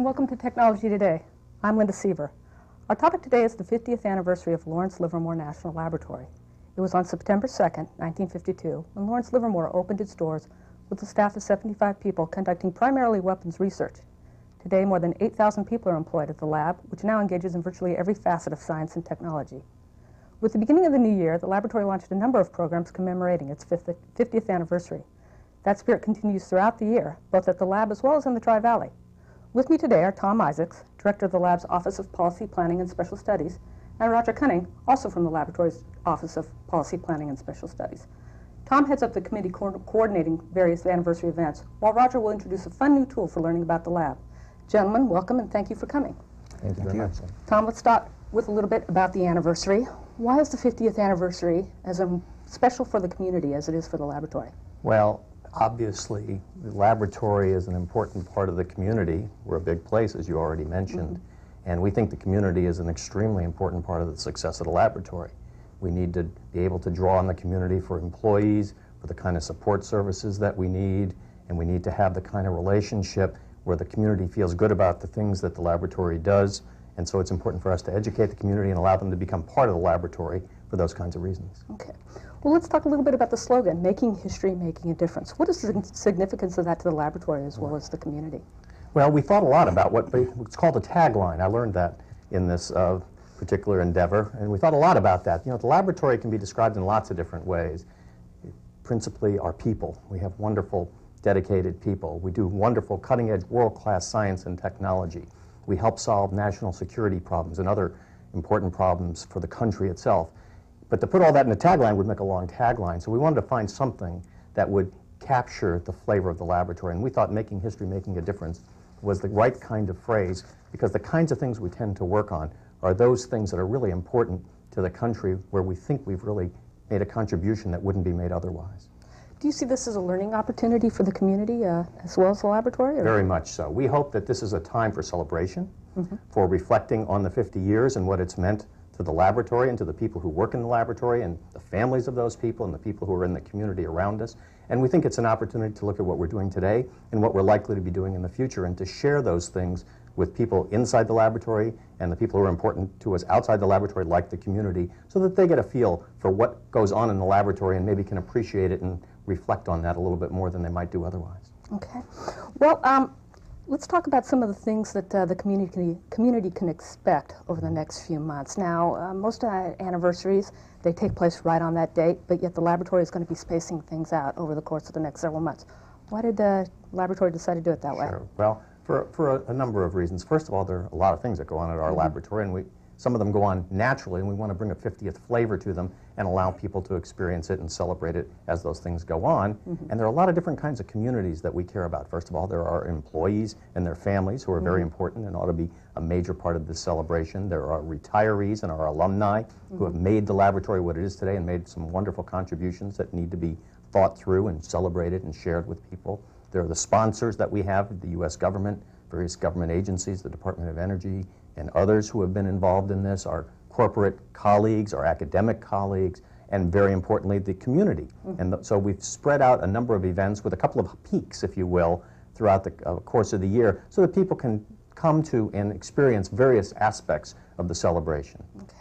and welcome to Technology Today. I'm Lynda Seaver. Our topic today is the 50th anniversary of Lawrence Livermore National Laboratory. It was on September 2nd, 1952, when Lawrence Livermore opened its doors with a staff of 75 people conducting primarily weapons research. Today, more than 8,000 people are employed at the lab, which now engages in virtually every facet of science and technology. With the beginning of the new year, the laboratory launched a number of programs commemorating its 50th anniversary. That spirit continues throughout the year, both at the lab as well as in the Tri-Valley. With me today are Tom Isaacs, Director of the lab's Office of Policy Planning and Special Studies, and Roger Cunning, also from the laboratory's Office of Policy Planning and Special Studies. Tom heads up the committee coordinating various anniversary events, while Roger will introduce a fun new tool for learning about the lab. Gentlemen, welcome and thank you for coming. Thank you very much. Tom, let's start with a little bit about the anniversary. Why is the 50th anniversary as special for the community as it is for the laboratory? Well, obviously, the laboratory is an important part of the community. We're a big place, as you already mentioned, and we think the community is an extremely important part of the success of the laboratory. We need to be able to draw on the community for employees, for the kind of support services that we need, and we need to have the kind of relationship where the community feels good about the things that the laboratory does, and so it's important for us to educate the community and allow them to become part of the laboratory for those kinds of reasons. Okay. Well, let's talk a little bit about the slogan, making history, making a difference. What is the significance of that to the laboratory as well as the community? Well, we thought a lot about what's called a tagline. I learned that in this particular endeavor, and we thought a lot about that. You know, the laboratory can be described in lots of different ways. Principally, our people. We have wonderful, dedicated people. We do wonderful, cutting-edge, world-class science and technology. We help solve national security problems and other important problems for the country itself. But to put all that in a tagline would make a long tagline, so we wanted to find something that would capture the flavor of the laboratory, and we thought making history, making a difference was the right kind of phrase, because the kinds of things we tend to work on are those things that are really important to the country where we think we've really made a contribution that wouldn't be made otherwise. Do you see this as a learning opportunity for the community as well as the laboratory? Or? Very much so. We hope that this is a time for celebration, for reflecting on the 50 years and what it's meant to the laboratory and to the people who work in the laboratory and the families of those people and the people who are in the community around us. And we think it's an opportunity to look at what we're doing today and what we're likely to be doing in the future, and to share those things with people inside the laboratory and the people who are important to us outside the laboratory, like the community, so that they get a feel for what goes on in the laboratory and maybe can appreciate it and reflect on that a little bit more than they might do otherwise. Okay. Well, let's talk about some of the things that the community can expect over the next few months. Now, most anniversaries, they take place right on that date, but yet the laboratory is going to be spacing things out over the course of the next several months. Why did the laboratory decide to do it that way? Sure. Well, for a number of reasons. First of all, there are a lot of things that go on at our laboratory, and some of them go on naturally, and we want to bring a 50th flavor to them and allow people to experience it and celebrate it as those things go on. And there are a lot of different kinds of communities that we care about. First of all, there are employees and their families who are very important and ought to be a major part of this celebration. There are retirees and our alumni who have made the laboratory what it is today and made some wonderful contributions that need to be thought through and celebrated and shared with people. There are the sponsors that we have, the U.S. government, various government agencies, the Department of Energy, and others who have been involved in this, our corporate colleagues, our academic colleagues, and very importantly, the community. And so we've spread out a number of events with a couple of peaks, if you will, throughout the course of the year, so that people can come to and experience various aspects of the celebration. Okay.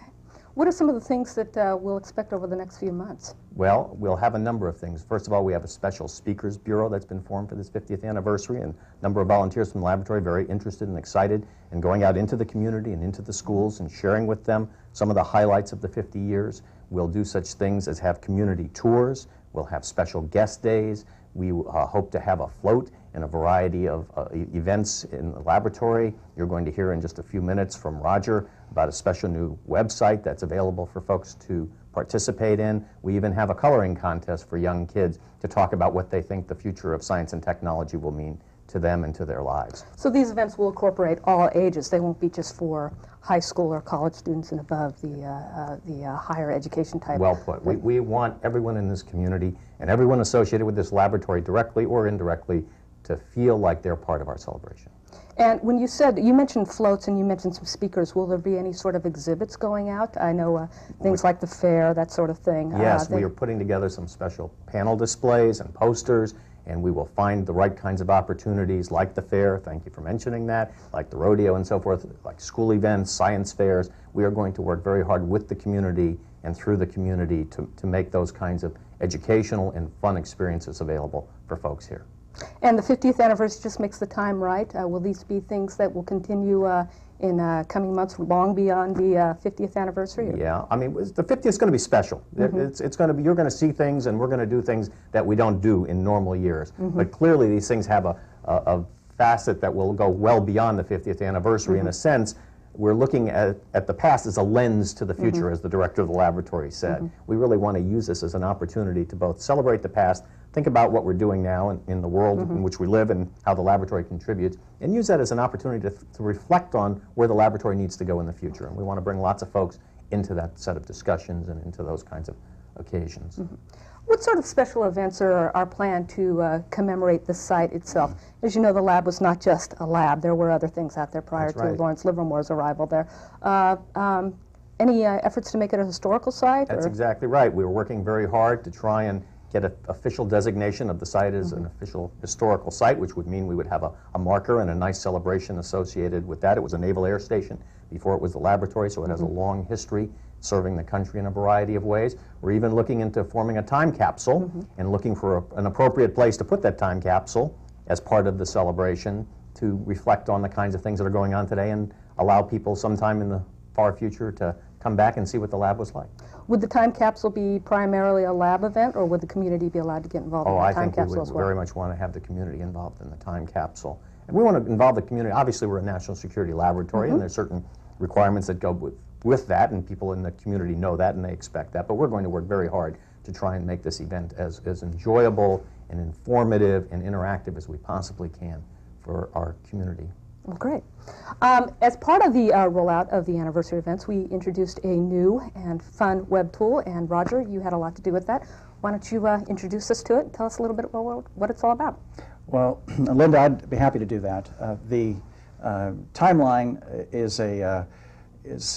What are some of the things that we'll expect over the next few months? Well, we'll have a number of things. First of all, we have a special speakers bureau that's been formed for this 50th anniversary, and a number of volunteers from the laboratory very interested and excited in going out into the community and into the schools and sharing with them some of the highlights of the 50 years. We'll do such things as have community tours. We'll have special guest days. We hope to have a float in a variety of events in the laboratory. You're going to hear in just a few minutes from Roger about a special new website that's available for folks to participate in. We even have a coloring contest for young kids to talk about what they think the future of science and technology will mean to them and to their lives. So these events will incorporate all ages. They won't be just for high school or college students and above, the higher education type. Well put. We want everyone in this community and everyone associated with this laboratory, directly or indirectly, to feel like they're part of our celebration. And when you mentioned floats and you mentioned some speakers, will there be any sort of exhibits going out? I know things like the fair, that sort of thing. Yes, we are putting together some special panel displays and posters and we will find the right kinds of opportunities like the fair, thank you for mentioning that, like the rodeo and so forth, like school events, science fairs. We are going to work very hard with the community and through the community to make those kinds of educational and fun experiences available for folks here. And the 50th anniversary just makes the time right. Will these be things that will continue in coming months long beyond the 50th anniversary? Yeah, I mean, the 50th is going to be special. It's going to be, you're going to see things, and we're going to do things that we don't do in normal years. But clearly these things have a facet that will go well beyond the 50th anniversary. In a sense, we're looking at the past as a lens to the future, as the director of the laboratory said. We really want to use this as an opportunity to both celebrate the past, think about what we're doing now in the world in which we live and how the laboratory contributes, and use that as an opportunity to reflect on where the laboratory needs to go in the future. And we want to bring lots of folks into that set of discussions and into those kinds of occasions. What sort of special events are planned to commemorate the site itself? As you know, the lab was not just a lab. There were other things out there prior to Lawrence Livermore's arrival there. Any efforts to make it a historical site? That's exactly right. We were working very hard to try and get an official designation of the site as an official historical site, which would mean we would have a marker and a nice celebration associated with that. It was a naval air station before it was the laboratory, so it has a long history serving the country in a variety of ways. We're even looking into forming a time capsule and looking for an appropriate place to put that time capsule as part of the celebration to reflect on the kinds of things that are going on today and allow people sometime in the far future to come back and see what the lab was like. Would the time capsule be primarily a lab event, or would the community be allowed to get involved in the time capsule as well? I think we would very much want to have the community involved in the time capsule. And we want to involve the community. Obviously, we're a national security laboratory, and there's certain requirements that go with that, and people in the community know that, and they expect that. But we're going to work very hard to try and make this event as enjoyable and informative and interactive as we possibly can for our community. Well, great. As part of the rollout of the anniversary events, we introduced a new and fun web tool, and Roger, you had a lot to do with that. Why don't you introduce us to it and tell us a little bit about what it's all about? Well, Lynda, I'd be happy to do that. The timeline is,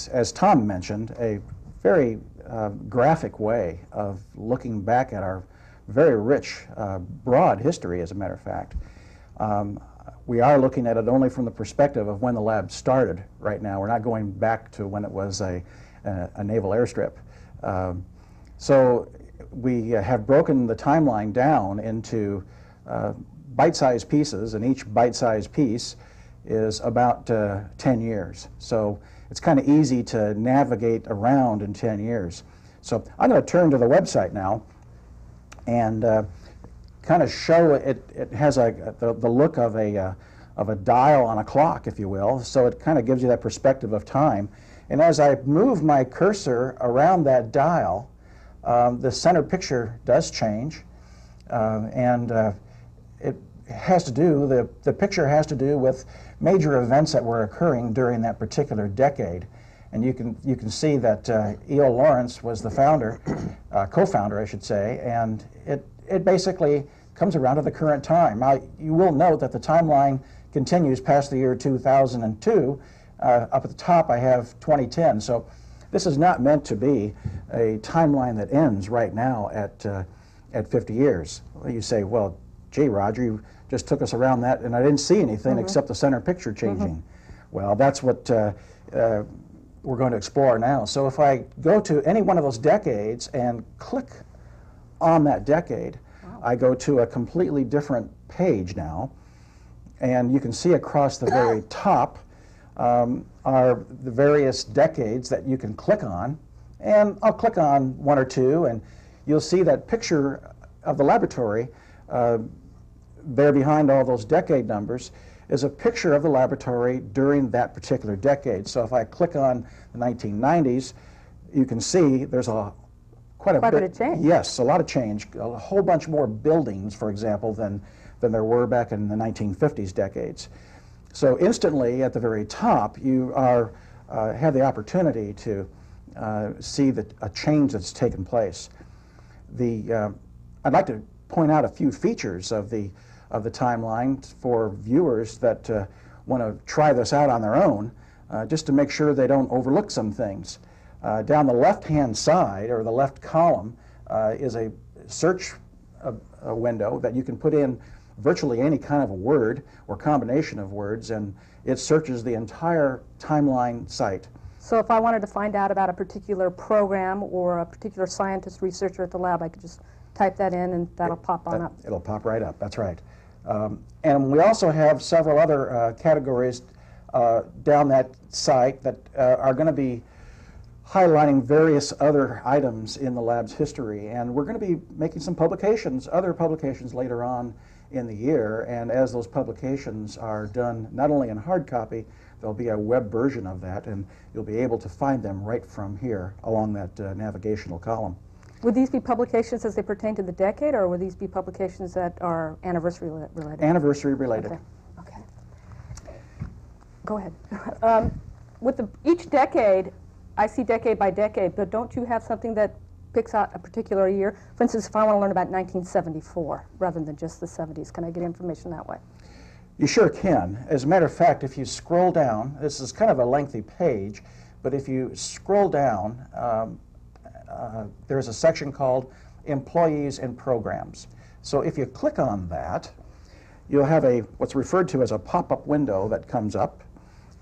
as Tom mentioned, a very graphic way of looking back at our very rich, broad history, as a matter of fact. We are looking at it only from the perspective of when the lab started right now. We're not going back to when it was a naval airstrip. So we have broken the timeline down into bite-sized pieces, and each bite-sized piece is about 10 years. So it's kind of easy to navigate around in 10 years. So I'm going to turn to the website now and kind of show it. It has the look of a dial on a clock, if you will. So it kind of gives you that perspective of time. And as I move my cursor around that dial, the center picture does change, and it has to do. The picture has to do with major events that were occurring during that particular decade. And you can see that E.O. Lawrence was the founder, co-founder, I should say, and it basically comes around to the current time. Now, you will note that the timeline continues past the year 2002. Up at the top, I have 2010. So this is not meant to be a timeline that ends right now at 50 years. You say, well, gee, Roger, you just took us around that, and I didn't see anything except the center picture changing. Well, that's what we're going to explore now. So if I go to any one of those decades and click on that decade, I go to a completely different page now, and you can see across the very top are the various decades that you can click on, and I'll click on one or two, and you'll see that picture of the laboratory there behind all those decade numbers is a picture of the laboratory during that particular decade. So if I click on the 1990s, you can see there's quite a bit of change. Yes, a lot of change. A whole bunch more buildings, for example, than there were back in the 1950s decades. So instantly, at the very top, you have the opportunity to see a change that's taken place. I'd like to point out a few features of the timeline for viewers that want to try this out on their own, just to make sure they don't overlook some things. Down the left-hand side, or the left column, is a search a window that you can put in virtually any kind of a word or combination of words, and it searches the entire timeline site. So if I wanted to find out about a particular program or a particular scientist researcher at the lab, I could just type that in and that'll pop on up. It'll pop right up, that's right. And we also have several other categories down that site that are going to be highlighting various other items in the lab's history. And we're going to be making some publications, other publications later on in the year. And as those publications are done, not only in hard copy, there'll be a web version of that, and you'll be able to find them right from here along that navigational column. Would these be publications as they pertain to the decade, or would these be publications that are anniversary related? Anniversary related. Okay. Okay. Go ahead. With each decade, I see decade by decade, but don't you have something that picks out a particular year? For instance, if I want to learn about 1974 rather than just the 70s, can I get information that way? You sure can. As a matter of fact, if you scroll down, this is kind of a lengthy page, but if you scroll down, there's a section called Employees and Programs. So if you click on that, you'll have what's referred to as a pop-up window that comes up,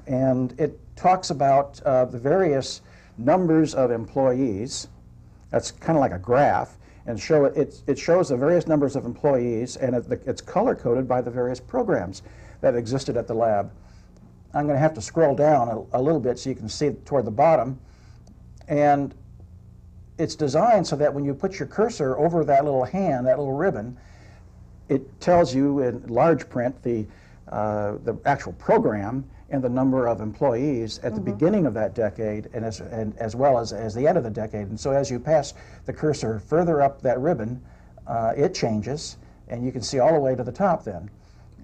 and it talks about the various numbers of employees. That's kind of like a graph, and it shows the various numbers of employees, and it's color-coded by the various programs that existed at the lab. I'm going to have to scroll down a little bit so you can see toward the bottom, and it's designed so that when you put your cursor over that little hand, that little ribbon, it tells you in large print the actual program and the number of employees at the beginning of that decade, and as well as the end of the decade. And so as you pass the cursor further up that ribbon, it changes, and you can see all the way to the top then.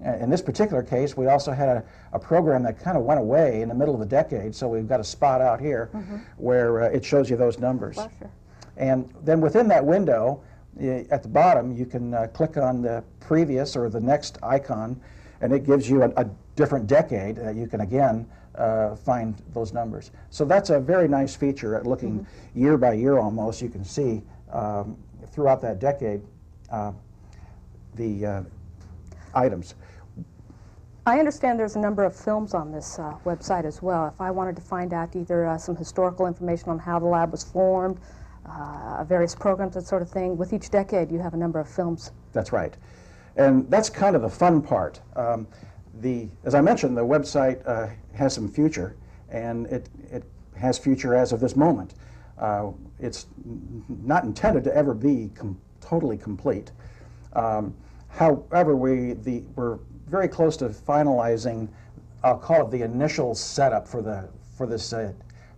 In this particular case, we also had a program that kind of went away in the middle of the decade, so we've got a spot out here where it shows you those numbers. Well, sure. And then within that window, at the bottom, you can click on the previous or the next icon, and it gives you a different decade that you can again find those numbers. So that's a very nice feature at looking year by year almost. You can see throughout that decade the items. I understand there's a number of films on this website as well. If I wanted to find out either some historical information on how the lab was formed, various programs, that sort of thing, with each decade you have a number of films. That's right. And that's kind of the fun part. As I mentioned, the website has some future, and it has future as of this moment. It's not intended to ever be totally complete. However, we're very close to finalizing, I'll call it the initial setup for this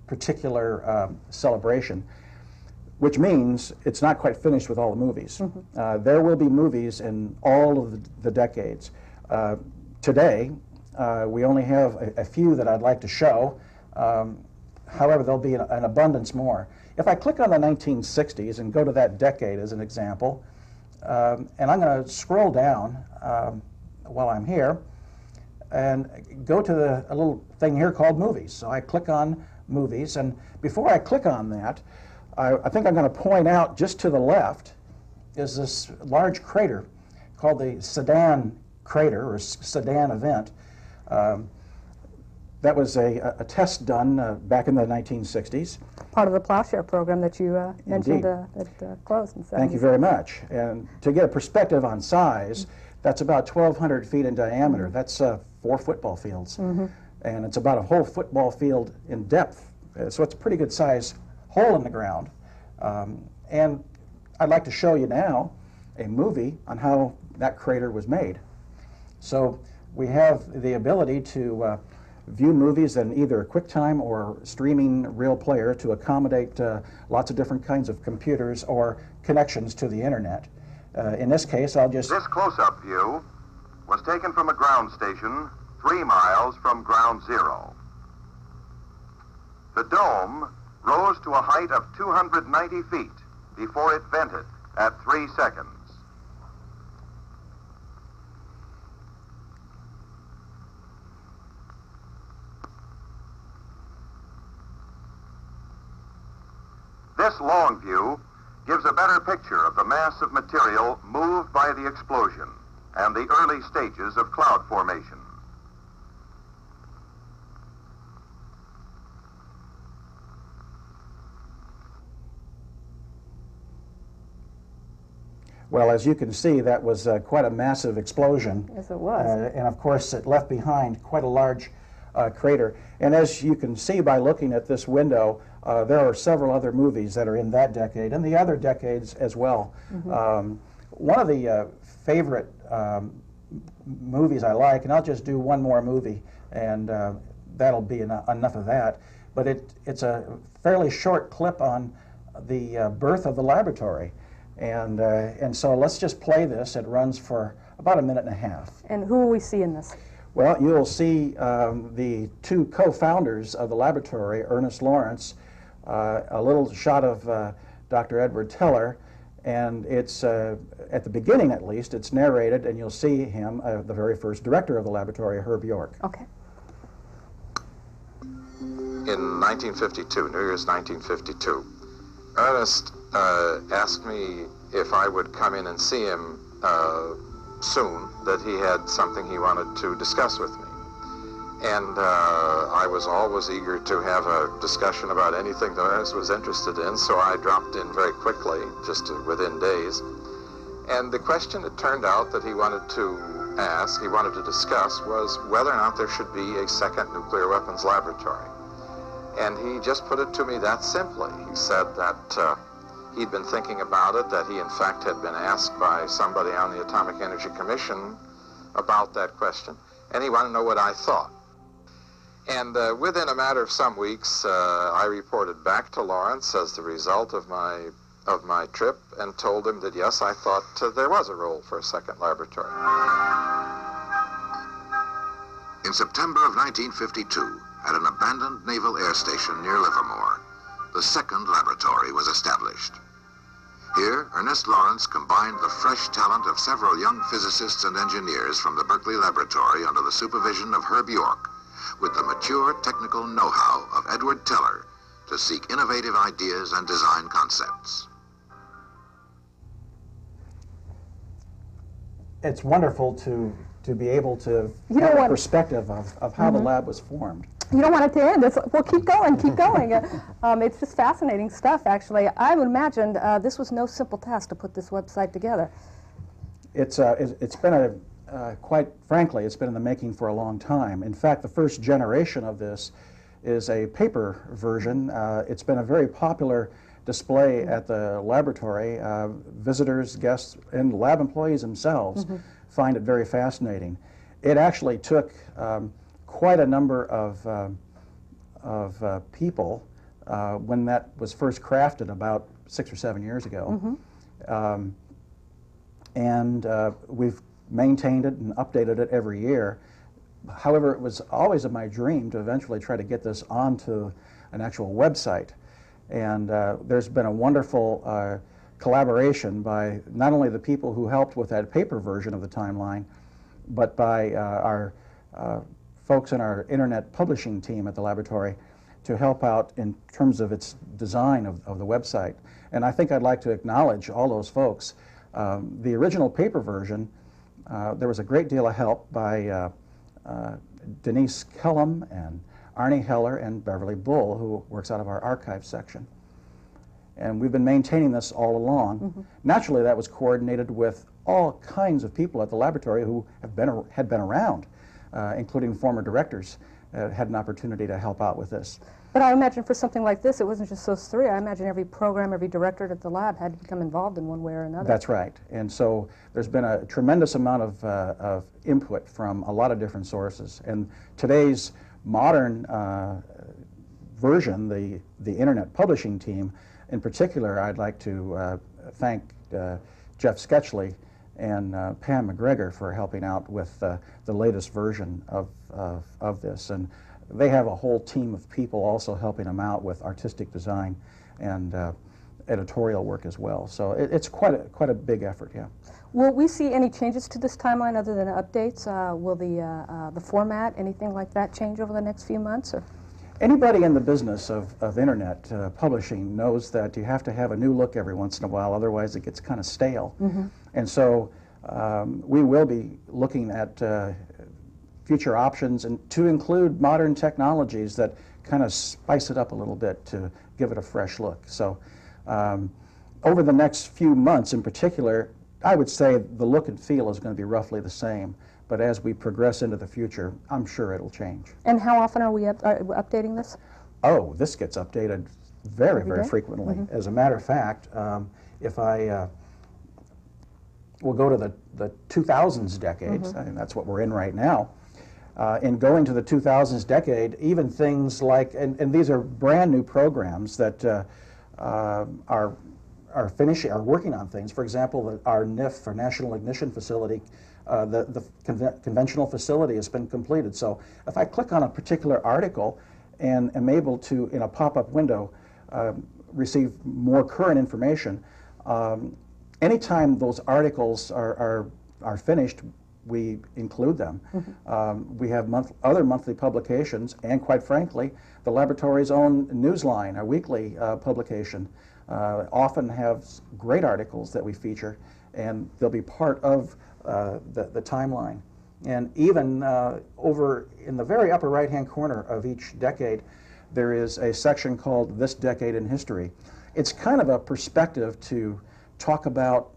particular celebration, which means it's not quite finished with all the movies. There will be movies in all of the decades. Today, we only have a few that I'd like to show. However, there'll be an abundance more. If I click on the 1960s and go to that decade as an example, and I'm going to scroll down while I'm here and go to a little thing here called movies. So I click on movies, and before I click on that, I think I'm going to point out just to the left is this large crater called the Sedan crater or Sedan event. That was a test done back in the 1960s. Part of the plowshare program that you mentioned that closed in 70s. Thank you very much. And to get a perspective on size, that's about 1,200 feet in diameter. That's 4 football fields. And it's about a whole football field in depth. So it's a pretty good size hole in the ground. And I'd like to show you now a movie on how that crater was made. So we have the ability to view movies in either QuickTime or streaming real player to accommodate lots of different kinds of computers or connections to the internet. In this case, I'll just... This close-up view was taken from a ground station 3 miles from ground zero. The dome rose to a height of 290 feet before it vented at 3 seconds. This long view gives a better picture of the mass of material moved by the explosion and the early stages of cloud formation. Well, as you can see, that was quite a massive explosion. Yes, it was. And of course, it left behind quite a large crater. And as you can see by looking at this window, there are several other movies that are in that decade and the other decades as well. One of the favorite movies I like, and I'll just do one more movie, and that'll be enough of that, but it's a fairly short clip on the birth of the laboratory. And so let's just play this. It runs for about 1.5 minutes. And who will we see in this? Well, you'll see the two co-founders of the laboratory, Ernest Lawrence, a little shot of Dr. Edward Teller, and it's, at the beginning at least, it's narrated, and you'll see him, the very first director of the laboratory, Herb York. Okay. In 1952, New Year's 1952, Ernest asked me if I would come in and see him soon, that he had something he wanted to discuss with me. And I was always eager to have a discussion about anything that Ernest was interested in, so I dropped in very quickly, just within days. And the question it turned out that he wanted to discuss, was whether or not there should be a second nuclear weapons laboratory. And he just put it to me that simply. He said that he'd been thinking about it, that he in fact had been asked by somebody on the Atomic Energy Commission about that question, and he wanted to know what I thought. And within a matter of some weeks, I reported back to Lawrence as the result of my trip and told him that yes, I thought there was a role for a second laboratory. In September of 1952, at an abandoned naval air station near Livermore, the second laboratory was established. Here, Ernest Lawrence combined the fresh talent of several young physicists and engineers from the Berkeley Laboratory under the supervision of Herb York with the mature technical know-how of Edward Teller to seek innovative ideas and design concepts. It's wonderful to be able to have a perspective of how the lab was formed. You don't want it to end. Well, keep going, keep going. It's just fascinating stuff, actually. I would imagine this was no simple task to put this website together. It's been quite frankly, it's been in the making for a long time. In fact, the first generation of this is a paper version. It's been a very popular display at the laboratory. Visitors, guests, and lab employees themselves find it very fascinating. It actually took quite a number of people when that was first crafted about 6 or 7 years ago. And we've maintained it and updated it every year. However, it was always my dream to eventually try to get this onto an actual website. And there's been a wonderful collaboration by not only the people who helped with that paper version of the timeline, but by our folks in our internet publishing team at the laboratory to help out in terms of its design of the website. And I think I'd like to acknowledge all those folks. The original paper version, there was a great deal of help by Denise Kellum and Arnie Heller and Beverly Bull, who works out of our archive section. And we've been maintaining this all along. Naturally, that was coordinated with all kinds of people at the laboratory who had been around, including former directors, had an opportunity to help out with this. But I imagine for something like this, it wasn't just those three. I imagine every program, every director at the lab had to become involved in one way or another. That's right. And so there's been a tremendous amount of input from a lot of different sources. And today's modern version, the internet publishing team, in particular, I'd like to thank Jeff Sketchley and Pam McGregor for helping out with the latest version of this. And they have a whole team of people also helping them out with artistic design and editorial work as well. So it's quite a big effort, yeah. Will we see any changes to this timeline other than updates? Will the format, anything like that, change over the next few months? Or? Anybody in the business of internet publishing knows that you have to have a new look every once in a while, otherwise it gets kind of stale. And so we will be looking at future options and to include modern technologies that kind of spice it up a little bit to give it a fresh look. So over the next few months in particular, I would say the look and feel is going to be roughly the same. But as we progress into the future, I'm sure it'll change. And how often are we updating this? Oh, this gets updated very, Every very day? frequently. As a matter of fact, if I will go to the 2000s decade, and that's what we're in right now, in going to the 2000s decade, even things like, and these are brand new programs that are working on things. For example, our NIF, our National Ignition Facility, the conventional facility has been completed. So if I click on a particular article and am able to, in a pop-up window, receive more current information, anytime those articles are finished, we include them. We have other monthly publications, and quite frankly, the laboratory's own newsline, our weekly publication, often have great articles that we feature, and they'll be part of the timeline. And even over in the very upper right-hand corner of each decade, there is a section called This Decade in History. It's kind of a perspective to talk about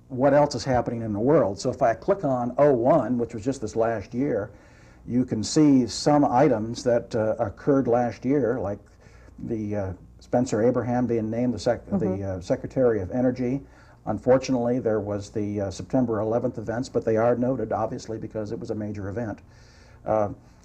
what else is happening in the world. So if I click on 01, which was just this last year, you can see some items that occurred last year, like the Spencer Abraham being named the Secretary of Energy. Unfortunately, there was the September 11th events, but they are noted, obviously, because it was a major event.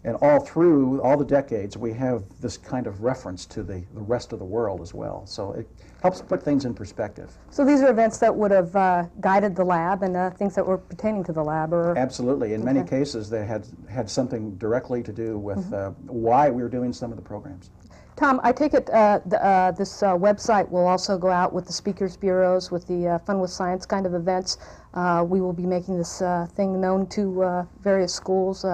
And all through all the decades, we have this kind of reference to the rest of the world as well. So it helps put things in perspective. So these are events that would have guided the lab and things that were pertaining to the lab? Absolutely. In many cases, they had something directly to do with why we were doing some of the programs. Tom, I take it this website will also go out with the speakers bureaus, with the Fun with Science kind of events. We will be making this thing known to various schools,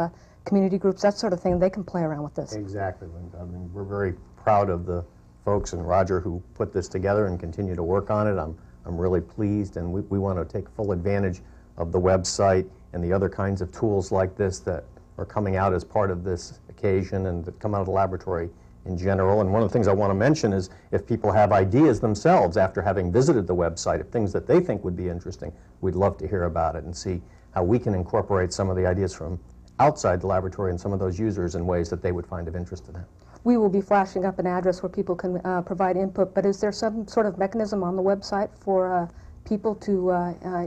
community groups, that sort of thing. They can play around with this. Exactly, Lynda. I mean, we're very proud of the folks and Roger who put this together and continue to work on it. I'm really pleased, and we want to take full advantage of the website and the other kinds of tools like this that are coming out as part of this occasion and that come out of the laboratory in general. And one of the things I want to mention is if people have ideas themselves after having visited the website, if things that they think would be interesting, we'd love to hear about it and see how we can incorporate some of the ideas from outside the laboratory and some of those users in ways that they would find of interest to them. We will be flashing up an address where people can provide input, but is there some sort of mechanism on the website for people to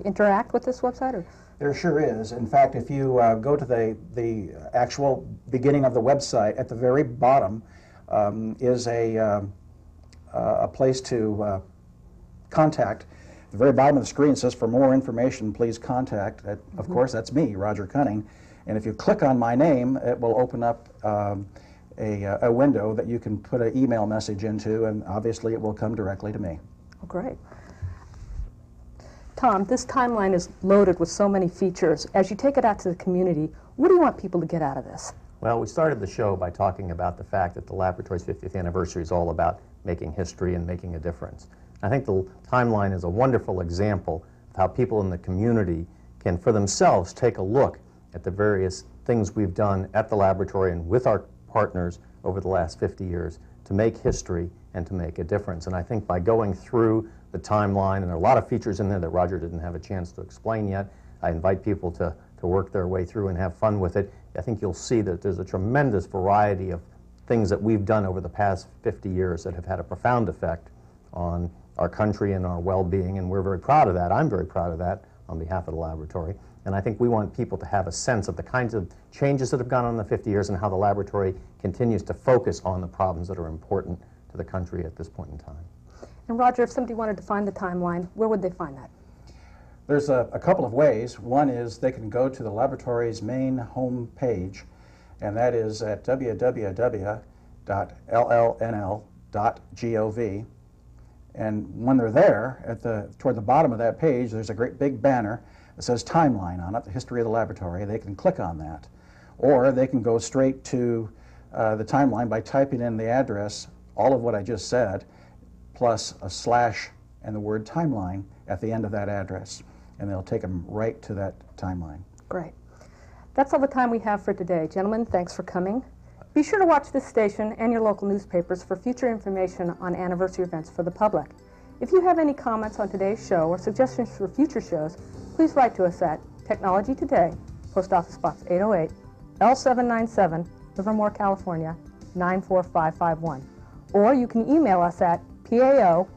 interact with this website? Or? There sure is. In fact, if you go to the actual beginning of the website, at the very bottom is a place to contact. At the very bottom of the screen says, for more information, please contact. Of course, that's me, Roger Cunning. And if you click on my name, it will open up a window that you can put an email message into, and obviously it will come directly to me. Oh, great. Tom, this timeline is loaded with so many features. As you take it out to the community, what do you want people to get out of this? Well, we started the show by talking about the fact that the laboratory's 50th anniversary is all about making history and making a difference. I think the timeline is a wonderful example of how people in the community can, for themselves, take a look at the various things we've done at the laboratory and with our partners over the last 50 years to make history and to make a difference. And I think by going through the timeline, and there are a lot of features in there that Roger didn't have a chance to explain yet, I invite people to work their way through and have fun with it. I think you'll see that there's a tremendous variety of things that we've done over the past 50 years that have had a profound effect on our country and our well-being, and we're very proud of that. I'm very proud of that on behalf of the laboratory. And I think we want people to have a sense of the kinds of changes that have gone on in the 50 years and how the laboratory continues to focus on the problems that are important to the country at this point in time. And Roger, if somebody wanted to find the timeline, where would they find that? There's a couple of ways. One is they can go to the laboratory's main home page, and that is at www.llnl.gov. And when they're there, toward the bottom of that page, there's a great big banner that says Timeline on it, the history of the laboratory. They can click on that. Or they can go straight to the timeline by typing in the address, all of what I just said, plus a slash and the word timeline at the end of that address, and they'll take them right to that timeline. Great. That's all the time we have for today. Gentlemen, thanks for coming. Be sure to watch this station and your local newspapers for future information on anniversary events for the public. If you have any comments on today's show or suggestions for future shows, please write to us at Technology Today, Post Office Box 808, L797, Livermore, California, 94551. Or you can email us at pao@llnl.gov.